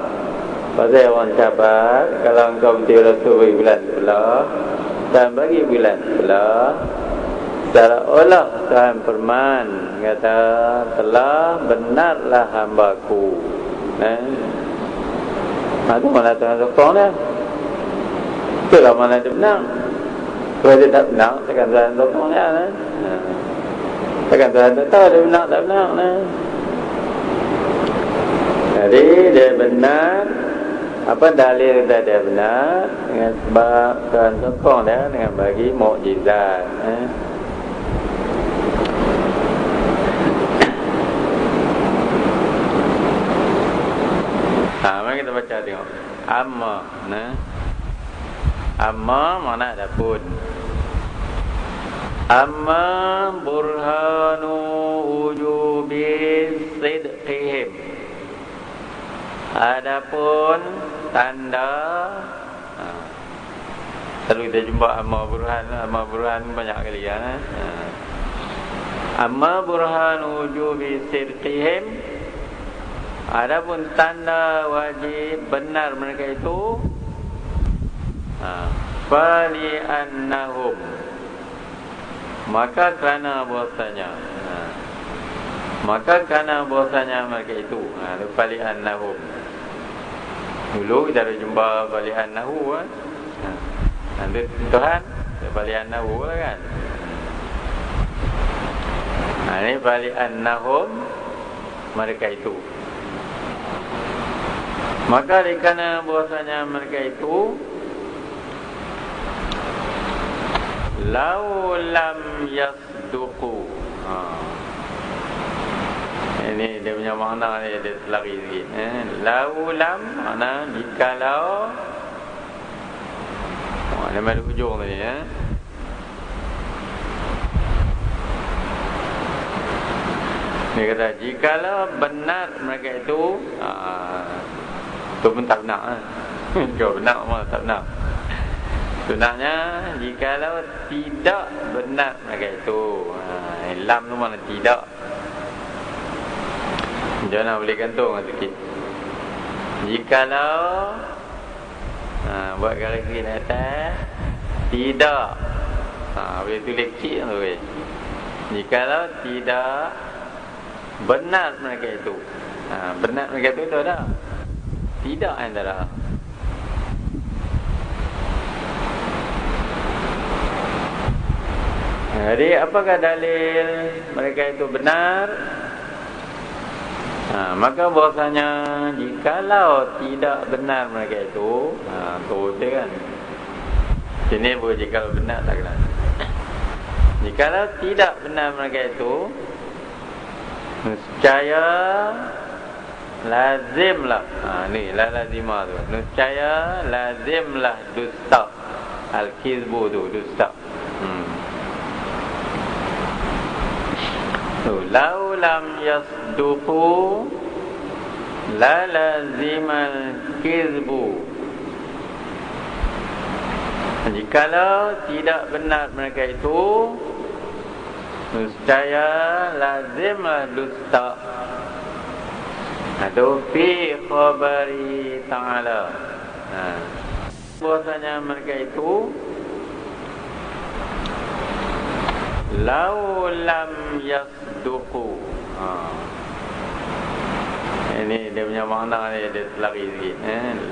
A: pasal orang cabar, kalau engkau betul Rasul bagi bulan sebelah, Tuhan bagi bulan sebelah, seolah Tuhan firman kata telah benarlah hamba-Ku. Itu mana Tuhan sokong dia. Itulah mana dia benar. Kalau dia tak benar, takkan Tuhan sokong dia. Takkan Tuhan tak tahu dia benar tak benar. Jadi dia benar. Apa dalil kata dia benar? Dengan sebab Tuhan sokong dia dengan bagi mukjizat. Mari kita baca tengok. Amma mana ada pun. Amma burhanu wujubi sidqihim. Adapun tanda selalu kita jumpa amma burhan banyak kali ya. Amma burhanu wujubi sidqihim. Adapun tanda wajib benar mereka itu fali annahum, maka kerana bahasanya mereka itu fali annahum. Dulu kita ada jumpa fali annahu nanti Tuhan fali annahu lah kan. Ini fali annahum mereka itu. Maka kerana bahasanya mereka itu lau lam yasduqu. Ini dia punya makna ni, dia selari sikit. Laulam makna jikalau. Dia ada hujung tadi. Dia kata jikalau benar mereka itu, itu pun tak benar. Kalau benar malah tak benar. Sebenarnya jikalau tidak benar mereka itu, lam tu mana tidak. Jangan boleh gantung sikit. Jikalau buat garis sikit atas, tidak. Boleh tulis kecil tu. Jikalau tidak benar mereka itu. Benar mereka itu ada. Tidak antara. Jadi apakah dalil mereka itu benar? Maka bahasanya jikalau tidak benar mereka itu, turut dia kan. Sini pun jikalau benar tak kena. Jikalau tidak benar mereka itu, nescaya lazimlah. Ni la lazimah tu. Nescaya lazimlah dusta. Al-kizbu tu dusta. Lau lam yasduqu la lazimal kizbu. Jikalau tidak benar mereka itu, nescaya lazimlah dusta. Itu fi khabari ta'ala. Bahasanya mereka itu lau lam yasduqu. Ini dia punya makna ni, dia selari sikit.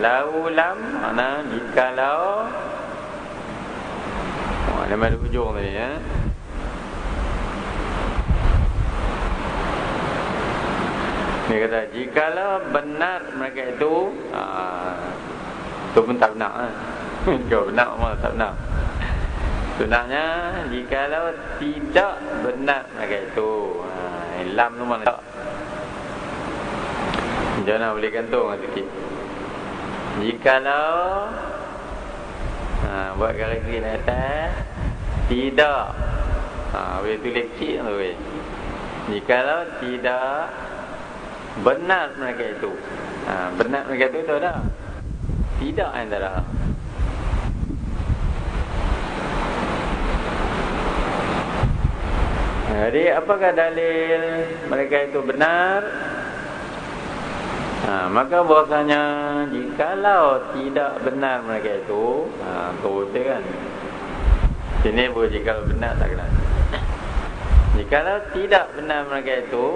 A: Lau lam makna jikalau. Dia ada hujung tadi. Dia kata jikalau benar mereka itu, itu pun tak benar. Kalau benar malah tak benar. Sebenarnya jikalau tidak benar mereka itu, lam tu mana tak. Jangan boleh gantung sikit. Jikalau buat garis sikit atas, tidak. Boleh tulis kecil tu. Jikalau tidak benar mereka itu, benar mereka itu ada. Tidak antara. Jadi apakah dalil mereka itu benar? Maka bahasanya jikalau tidak benar mereka itu, turut dia kan. Sini pun jikalau benar tak kena. Jikalau tidak benar mereka itu,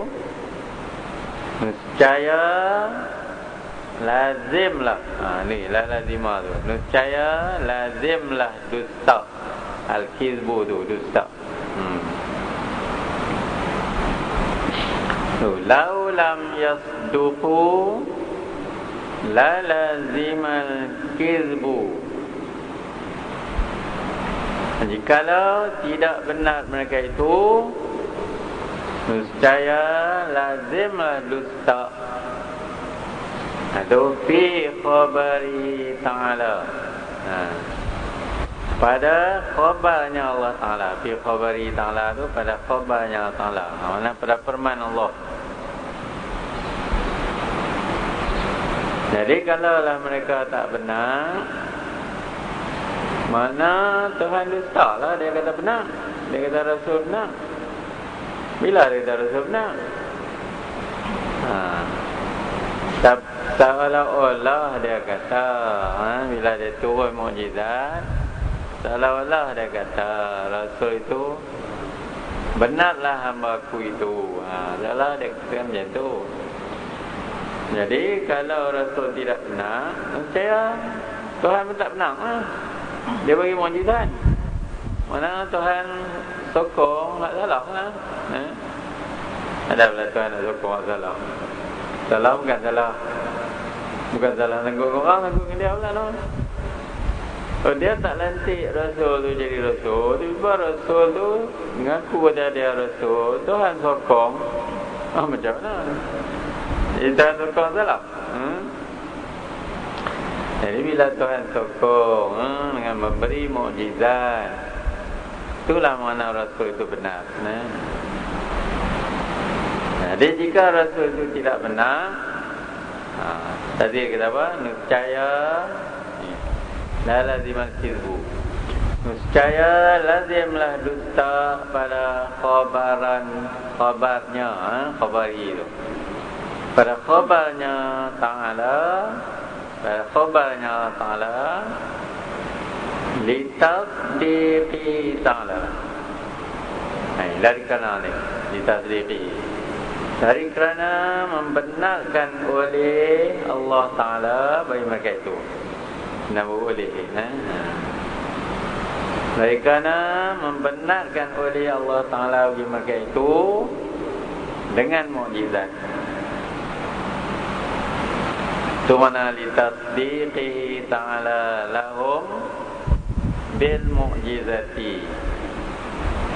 A: nescaya lazimlah. Ni la lazimah tu. Nescaya lazimlah dusta. Al-kizbu tu dusta. Lau lam yasduqu la lazimal kizbu. Jikalau tidak benar mereka itu, nescaya lazimlah dusta. Itu fi khabari ta'ala. Pada khabarnya Allah Ta'ala. Fi khabari ta'ala tu pada khabarnya Allah Ta'ala. Maksudnya pada firman Allah. Jadi kalaulah mereka tak benar, mana Tuhan dusta lah. Dia kata benar, dia kata Rasul benar. Bila dia kata Rasul benar? Seolah-olah dia kata, bila dia turun mukjizat, seolah-olah dia kata Rasul itu benarlah hamba-Ku itu. Seolah dia kata macam tu. Jadi kalau Rasul tidak benar, saya Tuhan pun tak benar. Dia bagi mukjizat. Mana Tuhan sokong tak salah lah. Ada pula Tuhan nak sokong tak salah. Salah bukan salah. Bukan salah tanggung orang, tanggung dia pula no. Oh, dia tak lantik Rasul tu jadi Rasul. Tiba Rasul tu mengaku pada dia Rasul. Tuhan sokong. Macam mana? Tuhan sokong salah. Jadi bila Tuhan sokong dengan memberi mukjizat, itulah mana Rasul itu benar. Jadi jika Rasul itu tidak benar, tadi kita apa? Niscaya la lazimal kizbu. Niscaya lazimlah dusta pada khabarnya, khabari itu. Pada khabarnya Ta'ala litasdiqi Ta'ala. Dari kerana ni litasdiqi, dari kerana membenarkan oleh Allah Ta'ala bagi mereka itu. Nama oleh dari kerana membenarkan oleh Allah Ta'ala bagi mereka itu dengan mukjizat. Itu mana litasdiqi Ta'ala lahum bil mu'jizati.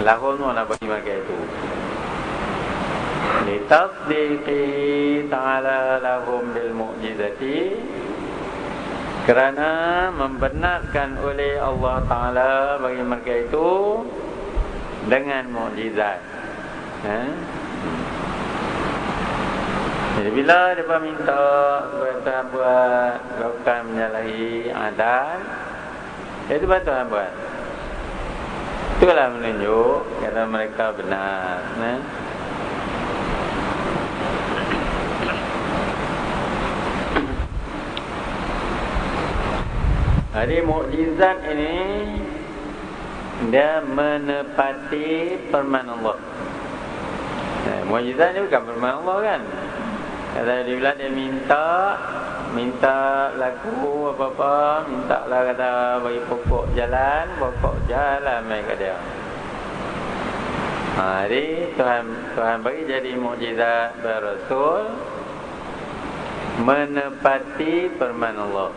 A: Lahum mana bagi mereka itu. Litasdiqi Ta'ala lahum bil mu'jizati, kerana membenarkan oleh Allah Ta'ala bagi mereka itu dengan mukjizat. Jadi bila mereka minta supaya Tuhan buat bukan menyalahi adat, itu Tuhan buat. Itulah menunjuk kata mereka benar. Jadi mukjizat ini dia menepati firman Allah. Mukjizat ni bukan firman Allah kan. Kata dia dia minta laku apa-apa, minta lah kata bagi pokok jalan mai kat dia. Jadi Tuhan bagi jadi mukjizat Rasul menepati firman Allah.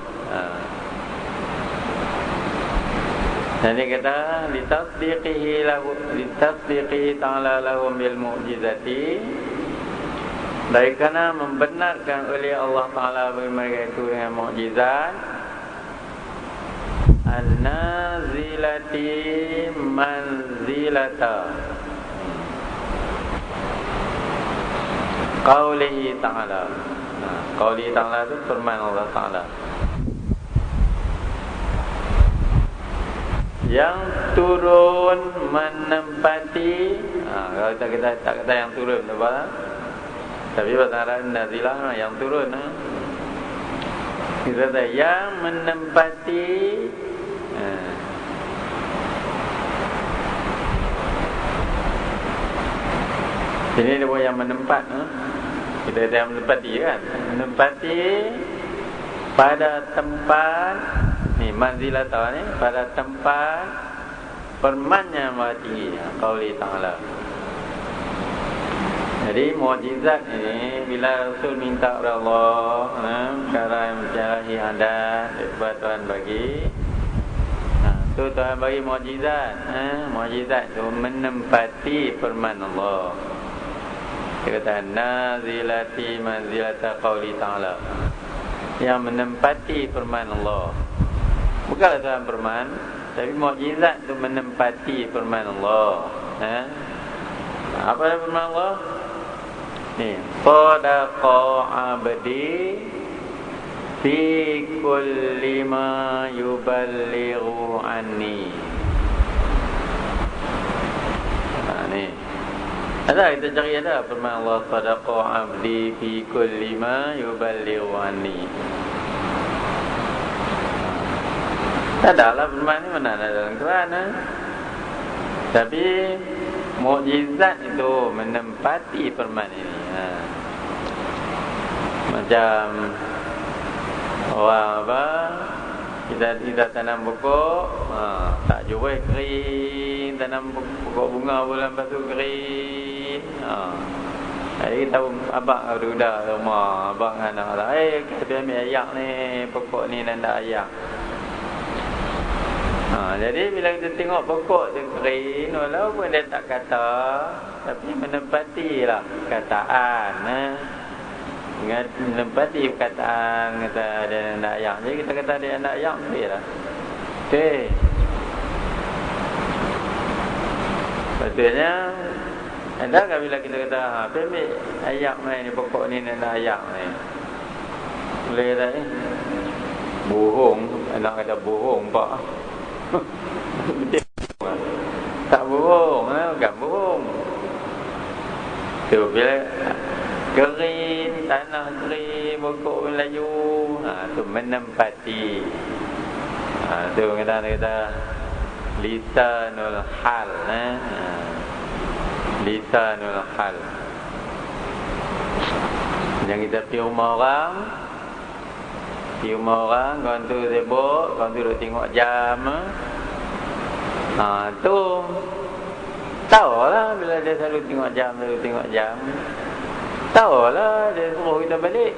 A: Jadi kata litasdiqi Ta'ala lahum bil mu'jizati, dari kerana membenarkan oleh Allah Ta'ala bagi mereka itu dengan mukjizat an-nazilati manzilata qaulihi Ta'ala. Qaulihi Ta'ala itu firman Allah Ta'ala yang turun menempati. Kalau kita tak kata yang turun apa? Tapi bahasa Arab nazilah yang turun. Kita kata yang menempati. Ini dia buat yang menempat. Kita kata yang menempati kan. Menempati pada tempat ni manzilah tahu ni, pada tempat firman-Nya Maha Tinggi, qauli Ta'ala. Jadi mukjizat ini bila Rasul minta kepada Allah perkara yang mencari adat buat Tuhan bagi, tu Tuhan bagi mukjizat. Mukjizat tu menempati firman Allah. Dia kata nazilati manzilata qauli Ta'ala, yang menempati firman Allah. Bukanlah Tuhan firman, tapi mukjizat tu menempati firman Allah. Apa firman Allah? Ni, sadaqa abdi fi kulli ma yuballighu anni. Ni. Ada kita cari ada firman Allah, sadaqa abdi fi kulli ma yuballighu anni. Tak adalah firman ni mana ada dalam Quran. Tapi mukjizat itu menempati firman ini. Macam orang apa, kita tanam pokok, tak jual kering, tanam pokok bunga bulan lepas tu kering. Jadi kita abang budak rumah, abang anak lah, kita ambil ayak ni, pokok ni nanda ayak. Jadi bila kita tengok pokok tu kering, walaupun dia tak kata, tapi menempatilah kataan. Menempati perkataan kata dia nak ayam. Jadi kita kata dia nak ayam, betul lah. Okey. Betulnya, adakah bila kita kata, ambil ayam ni, pokok ni nak ayam ni. Boleh kata ni, bohong. Anak kata bohong, pak. Tak bohong, bukan bohong. Tu bila kering, tanah kering, pokok Melayu, tu menempati. Tu kata lisanul hal, lisanul hal. Yang kita pergi rumah orang, kawan tu sibuk, kawan tu duk tengok jam. Tu tahulah bila dia selalu tengok jam, tahulah dia suruh kita balik.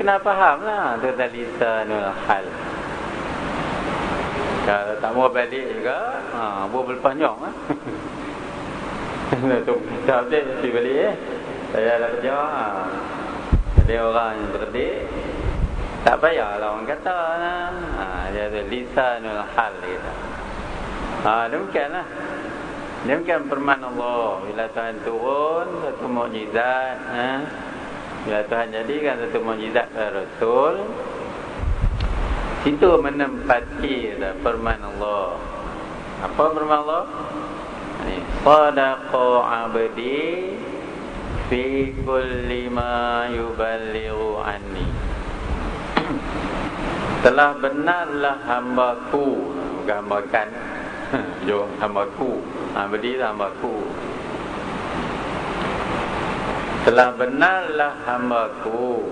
A: Kena faham lah tu lisanul hal. Kalau tak mau balik juga, boleh berpanjang lah. Tu kita update, pergi balik saya dah kerja. Dia orang yang terdik, tak payahlah orang kata lah. Dia tu lisanul hal kita. Demikianlah. Demikian firman Allah. Bila Tuhan turun satu mukjizat, bila Tuhan jadikan satu mukjizat kepada Rasul, situ menempati firman Allah. Apa firman Allah? Sadaqa abdi fi kulli ma yuballighu anni. Telah benarlah hambaku, bukan hambakan. Jo, hambaku. Abdi hambaku. Telah benarlah hambaku.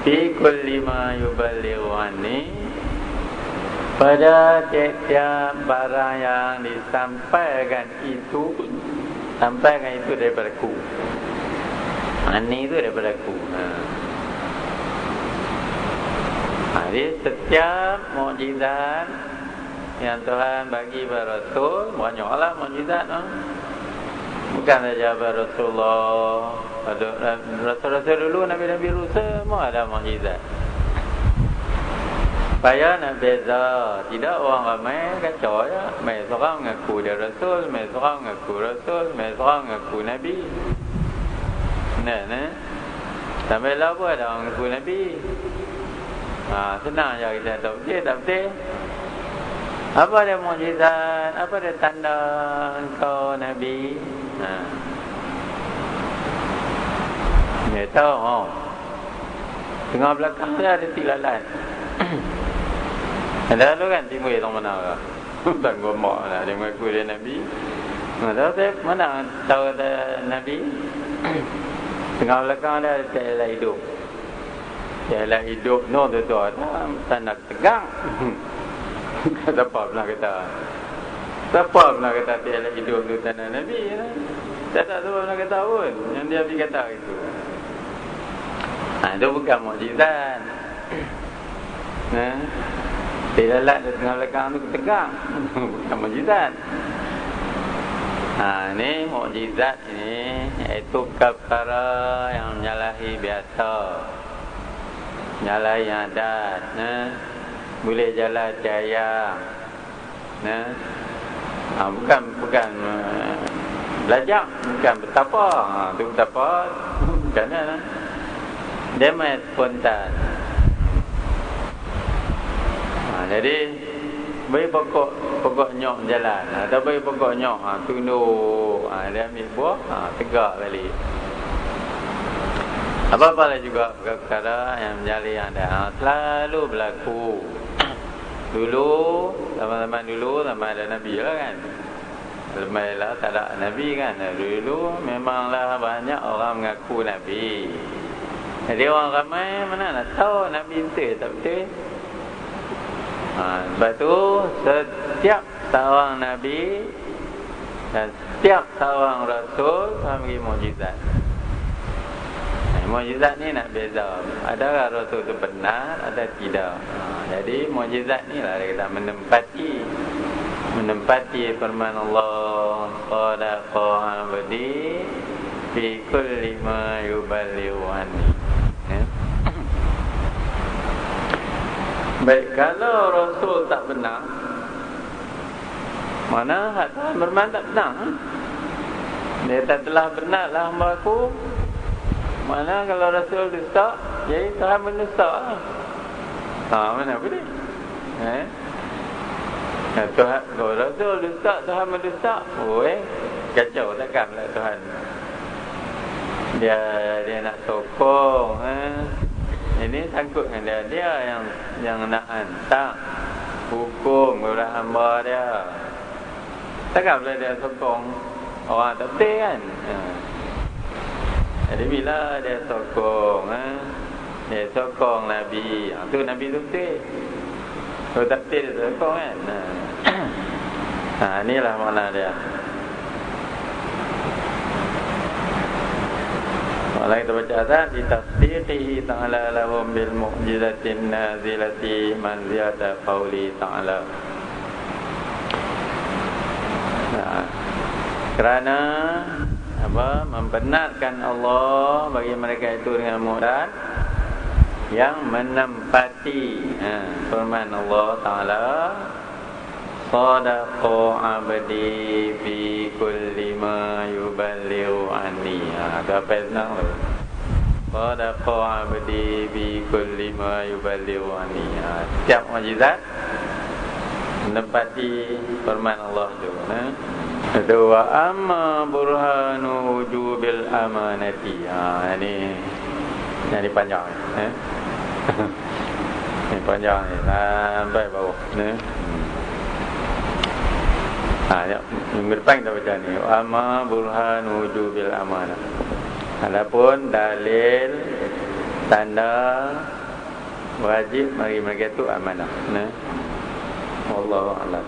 A: Fi kulli ma yuballighu anni, pada tiap-tiap barang yang disampaikan itu, sampaikan itu daripada ku. Ani itu daripada ku. Jadi setiap mukjizat yang Tuhan bagi kepada Rasul, banyaklah mukjizat. Bukan saja kepada Rasulullah, Rasul-Rasul dulu, Nabi-Nabi Rasul semua ada mukjizat. Supaya nak beza, tidak orang ramai kacau ya. Mai seorang mengaku dia Rasul, mai seorang mengaku Rasul, mai seorang mengaku Nabi. Nah. Sampai lah pun ada orang mengaku Nabi. Senang je kita tak betul. Apa dia mukjizat? Apa dia tanda engkau Nabi? Dia tahu. Tengah belakang dia ada tilalan. Ada lu kan timbul yang mana ke? Tak gomak lah dia mengaku dia Nabi. Tahu saya mana tahu ada Nabi? Tengah belakang dia ada tilalan hidup. Tilalan hidup no tu tak nak tegang. Siapa pernah kata tiada hidup tu tanah Nabi lah. Saya tak tahu pernah kata pun. Yang dia pergi kata itu. Itu bukan mukjizat. Tilalat di tengah belakang tu tegang. Bukan mukjizat. Ini mukjizat ini iaitu kafara yang menyalahi biasa. Menyalahi adat. Boleh jalan jaya. Bukan belajar, bukan betapa. Tu betapa bukan lah. Dia main spontan. Jadi bagi pokok nyok jalan, atau bagi pokok nyok tunduk, dia ambil buah, tegak balik. Apa-apa lah juga perkara yang menjali yang ada selalu berlaku. Dulu, zaman-zaman dulu, zaman ada Nabi lah kan. Lemai lah tak ada Nabi kan. Dulu memanglah banyak orang mengaku Nabi. Jadi orang ramai mana nak tahu Nabi betul tak betul. Sebab tu setiap seorang Nabi dan setiap seorang Rasul Tuhan bagi mukjizat. Mukjizat ni nak beza. Adakah Rasul tu benar, ada tidak. Jadi mukjizat ni lah dia kata menempati firman Allah, sadaqa abdi fi kulli ma yuballighu anni. Baik, kalau Rasul tak benar, mana hak Tuhan berman tak benar? Dia tak telah benarlah hamba aku. Mana kalau Rasul dusta, jadi Tuhan mendusta. Mana boleh? Tuhan, kalau Rasul dusta, Tuhan mendusta. Kacau takkan lah Tuhan. Dia nak sokong. Ini sangkut dengan dia yang nak hantar hukum kepada hamba dia. Takkan boleh dia sokong orang tak betul kan? Jadi bila dia sokong Nabi, tu Nabi tu betul. Kalau tak betul dia sokong kan? Inilah makna dia. Malah kita baca azan di tasdiqihi ta'ala lahum bil mu'jizatin nazilati manzilata qawli ta'ala. Kerana membenarkan Allah bagi mereka itu dengan mukjizat yang menempati firman Allah Ta'ala, sadaqa abdi fi kulli ma yuballighu anni. Ada apa senang tu? Sadaqa abdi fi kulli ma yuballighu anni. Setiap mukjizat menempati firman Allah tu. Wa amma burhanu wujubil amanati. Ini panjang ini panjang ni sampai bawah ni. Minggu depan kita baca ni. Wa amma burhanu wujubil amanah. Adapun dalil tanda wajib bagi mereka itu amanah. Wallahu a'lam.